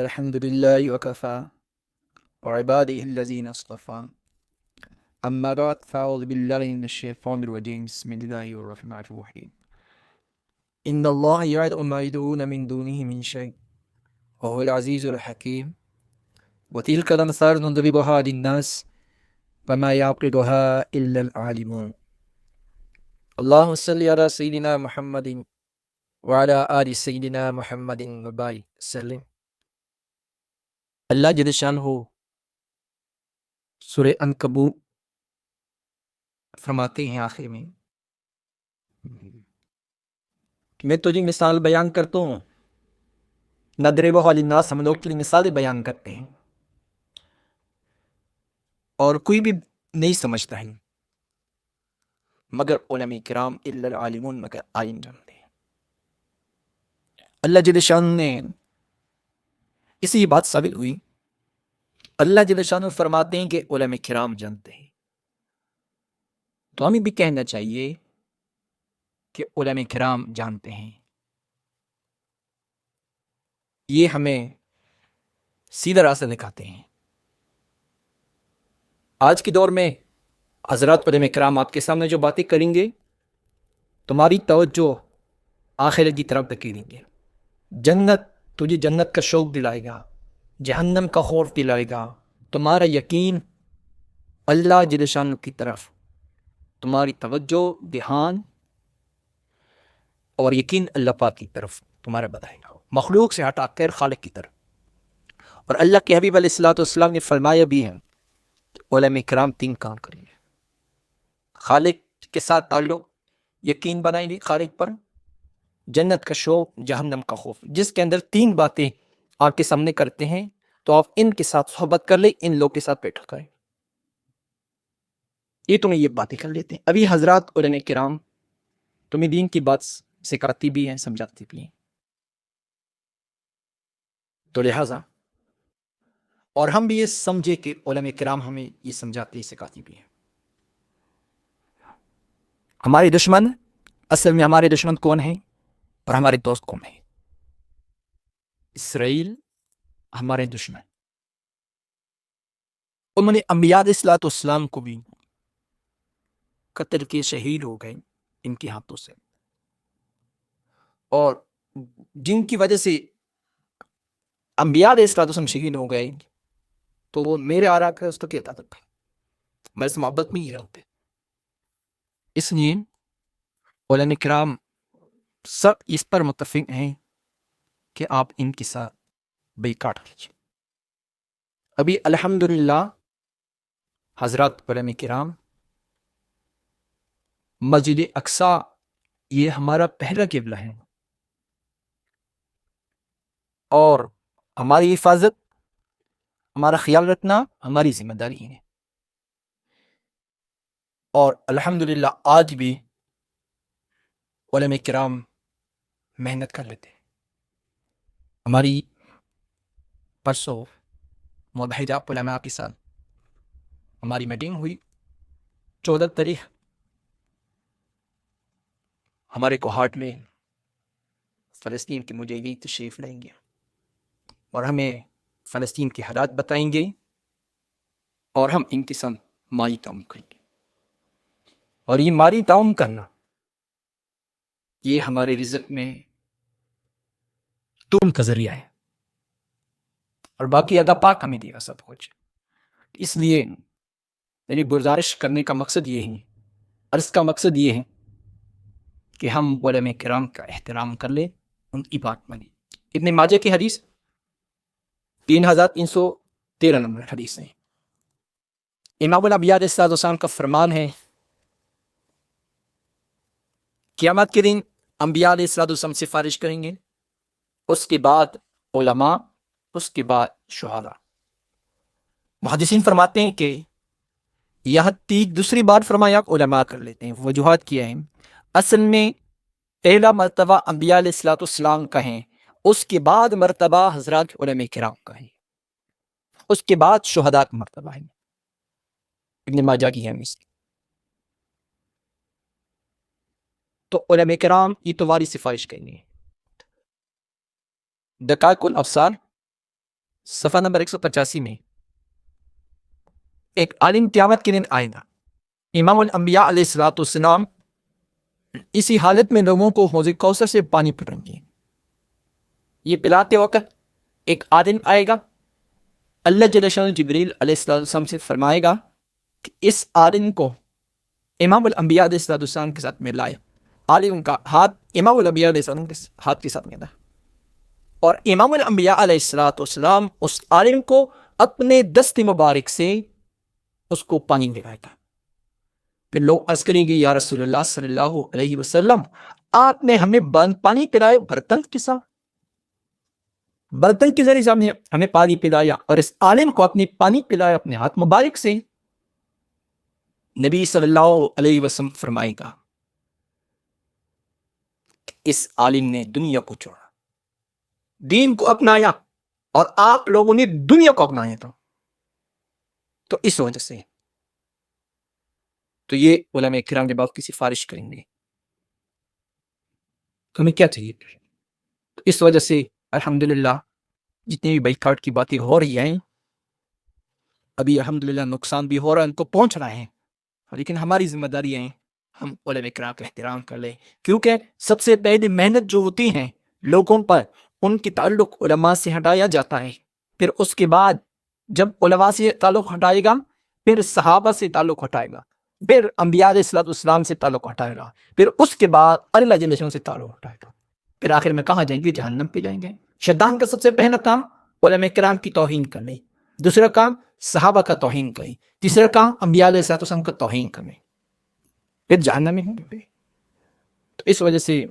الحمد لله وكفى وعباده الذين اصطفى أما بعد فأعوذ بالله من الشيطان الرجيم بسم الله الرحمن الرحيم إن الله يعلم ما يدعون من دونه من شيء وهو العزيز الحكيم وتلك الأمثال نضربها للناس وما يعقلها إلا العالمون اللهم صل على سيدنا محمد وعلى آل سيدنا محمد وبارك وسلم. اللہ جل شانہ سورہ عنکبوت فرماتے ہیں آخر میں کہ میں تجھے مثال بیان کرتا ہوں. نضربہ للناس ہم لوگ کے لیے مثالیں بیان کرتے ہیں اور کوئی بھی نہیں سمجھتا ہے مگر علماء کرام الا العالمون مگر عالم جانتے ہیں. اللہ جل شانہ نے اسی یہ بات ثابت ہوئی. اللہ جل شانہ فرماتے ہیں کہ علماء کرام جانتے ہیں تو ہمیں بھی کہنا چاہیے کہ علماء کرام جانتے ہیں. یہ ہمیں سیدھا راستہ دکھاتے ہیں. آج کے دور میں حضرات علماء کرام آپ کے سامنے جو باتیں کریں گے تمہاری توجہ آخرت کی طرف دھکیلیں گے. جنت تجھے جنت کا شوق دلائے گا، جہنم کا خوف دلائے گا. تمہارا یقین اللہ جل شانہ کی طرف، تمہاری توجہ دھیان اور یقین اللہ پاک کی طرف تمہارا بڑھائے گا، مخلوق سے ہٹا کر خالق کی طرف. اور اللہ کے حبیب علیہ الصلوۃ والسلام نے فرمایا بھی ہے علماء کرام 3 کام کریں گے. خالق کے ساتھ تعلق، یقین بنائیں گے خالق پر، جنت کا شوق، جہنم کا خوف. جس کے اندر 3 باتیں آپ کے سامنے کرتے ہیں تو آپ ان کے ساتھ صحبت کر لیں، ان لوگ کے ساتھ بیٹھا کریں. یہ تمہیں یہ باتیں کر لیتے ہیں. ابھی حضرات علماء کرام تمہیں دین کی بات سکھاتی بھی ہیں، سمجھاتی بھی ہیں. تو لہٰذا اور ہم بھی یہ سمجھے کہ علماء کرام ہمیں یہ سمجھاتے سکھاتی بھی ہیں. ہمارے دشمن اصل میں ہمارے دشمن کون ہیں اور ہمارے دوست کون ہیں؟ اسرائیل ہمارے دشمن. انہوں نے انبیاء علیہ الصلوۃ والسلام کو بھی قتل کے شہید ہو گئے ان کے ہاتھوں سے، اور جن کی وجہ سے انبیاء علیہ الصلوۃ والسلام شہید ہو گئے تو وہ میرے آرا کا اس تو کہتا تھا میں اس محبت میں ہی رہتے. اس لیے علماء کرام سب اس پر متفق ہیں کہ آپ ان کے ساتھ بیعت کیجیے. ابھی الحمدللہ حضرات علماء کرام مسجد اقصیٰ یہ ہمارا پہلا قبلہ ہے اور ہماری حفاظت، ہمارا خیال رکھنا ہماری ذمہ داری ہے. اور الحمدللہ آج بھی علماء کرام محنت کر لیتے ہیں. ہماری پرسوں متحدہ علماء کے ساتھ ہماری میٹنگ ہوئی 14 تاریخ. ہمارے کوہارٹ میں فلسطین کے مجاہدین تشریف لائیں گے اور ہمیں فلسطین کے حالات بتائیں گے اور ہم ان کے ساتھ مالی تعاون کریں گے. اور یہ مالی تعاون کرنا یہ ہمارے رزق میں تون کا ذریعہ ہے اور باقی اللہ پاک ہمیں دے گا سب کچھ. اس لیے میری گزارش کرنے کا مقصد یہ ہے، عرض کا مقصد یہ ہے کہ ہم علماء کرام کا احترام کر لیں، ان کی بات مانیں. ابن ماجہ کی حدیث 3313 نمبر حدیث ہے. امام الانبیاء علیہ الصلوۃ والسلام کا فرمان ہے قیامت کے دن انبیاء علیہ الصلوۃ والسلام سفارش کریں گے، اس کے بعد علماء، اس کے بعد شہداء. محدثین فرماتے ہیں کہ یہاں دوسری بار فرمایا آپ علماء کر لیتے ہیں. وجوہات کیا ہیں؟ اصل میں پہلا مرتبہ انبیاء علیہ الصلوۃ والسلام کا ہے، اس کے بعد مرتبہ حضرات علماء کرام کا ہے، اس کے بعد شہداء کا مرتبہ ہے. ابن ماجہ کی ہے اس کی. تو علماء کرام یہ تمہاری سفارش کریں گے. دقائق الابصار صفحہ نمبر 185 میں ایک عالم قیامت کے دن آئے گا، امام الانبیاء علیہ الصلوۃ والسلام اسی حالت میں لوگوں کو حوض کوثر سے پانی پلائیں گے۔ یہ پلاتے وقت ایک عالم آئے گا، اللہ جل شانہ جبریل علیہ السلام سے فرمائے گا کہ اس عالم کو امام الانبیاء علیہ السلام کے ساتھ ملائے۔ عالم کا ہاتھ امام الانبیاء علیہ السلام کے ہاتھ کے ساتھ ملا، اور امام الانبیاء علیہ السلام اس عالم کو اپنے دست مبارک سے اس کو پانی دلائے گا۔ پھر لوگ عرض کریں گے یا رسول اللہ صلی اللہ علیہ وسلم، آپ نے ہمیں پانی پلائے برتن کے ساتھ، برتن کے ذریعے سے ہمیں پانی پلایا، اور اس عالم کو اپنی پانی پلایا اپنے ہاتھ مبارک سے۔ نبی صلی اللہ علیہ وسلم فرمائے گا کہ اس عالم نے دنیا کو چھوڑا، دین کو اپنایا، اور آپ لوگوں نے دنیا کو اپنایا تھا۔ تو اس وجہ سے تو یہ علماء کرام کے بعد کی سفارش کریں گے، ہمیں کیا چاہیے؟ تو اس وجہ سے الحمدللہ جتنی بھی بائیکاٹ کی باتیں ہو رہی ہیں، ابھی الحمدللہ نقصان بھی ہو رہا ہے، ان کو پہنچ رہا ہے، لیکن ہماری ذمہ داری ہے ہم علماء کرام کا احترام کر لیں، کیونکہ سب سے پہلے محنت جو ہوتی ہیں لوگوں پر، ان کی تعلق علماء سے ہٹایا جاتا ہے، پھر اس کے بعد جب علماء سے تعلق ہٹائے گا، پھر صحابہ سے تعلق ہٹائے گا، پھر انبیاء علیہ السلام سے تعلق ہٹائے گا، پھر اس کے بعد اللہ جل شانہ سے تعلق ہٹائے گا، پھر آخر میں کہاں جائیں گے؟ جہنم پہ جائیں گے۔ شیطان کا سب سے پہلا کام علماء کرام کی توہین کرنے، دوسرا کام صحابہ کا توہین کریں، تیسرا کام انبیاء علیہ السلام کا توہین کریں، پھر جہنم میں ہوں گے۔ تو اس وجہ سے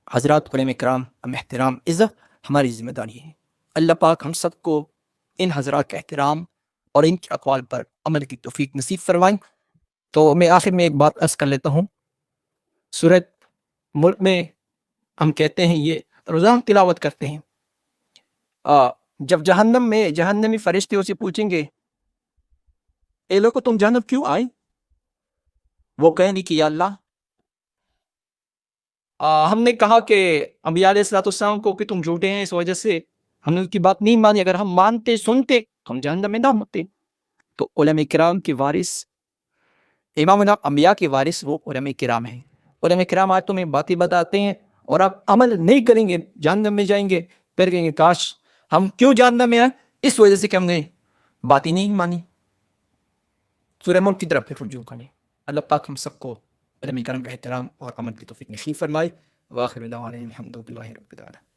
حضرات علماء کرام ہم احترام عزت ہماری ذمہ داری ہے۔ اللہ پاک ہم سب کو ان حضرات کا احترام اور ان کے اقوال پر عمل کی توفیق نصیب فرمائیں۔ تو میں آخر میں ایک بات عرض کر لیتا ہوں، سورہ ملک میں ہم کہتے ہیں، یہ روزانہ تلاوت کرتے ہیں، جب جہنمی فرشتے اسے پوچھیں گے اے لوگو تم جہنم کیوں آئے؟ وہ کہیں گے کہ یا اللہ ہم نے کہا کہ انبیاء علیہ السلام کو کہ تم جھوٹے ہیں، اس وجہ سے ہم نے ان کی بات نہیں مانی، اگر ہم مانتے سنتے تو ہم جہنم میں نہ ہوتے۔ تو علماء کرام کے وارث، امام الانبیاء کے وارث وہ علماء کرام ہیں۔ علماء کرام آج تمہیں باتیں بتاتے ہیں اور آپ عمل نہیں کریں گے، جہنم میں جائیں گے، پھر کہیں گے کاش ہم کیوں جہنم میں آئے؟ اس وجہ سے کہ ہم نے باتیں نہیں مانی۔ سورہ ملک کی طرف پھر رجوع کریں۔ اللہ پاک ہم سب کو علماء کرام کا احترام اور عمل کی توفیق نصیب فرمائے۔ وآخر دعوانا الحمد للہ رب العالمین۔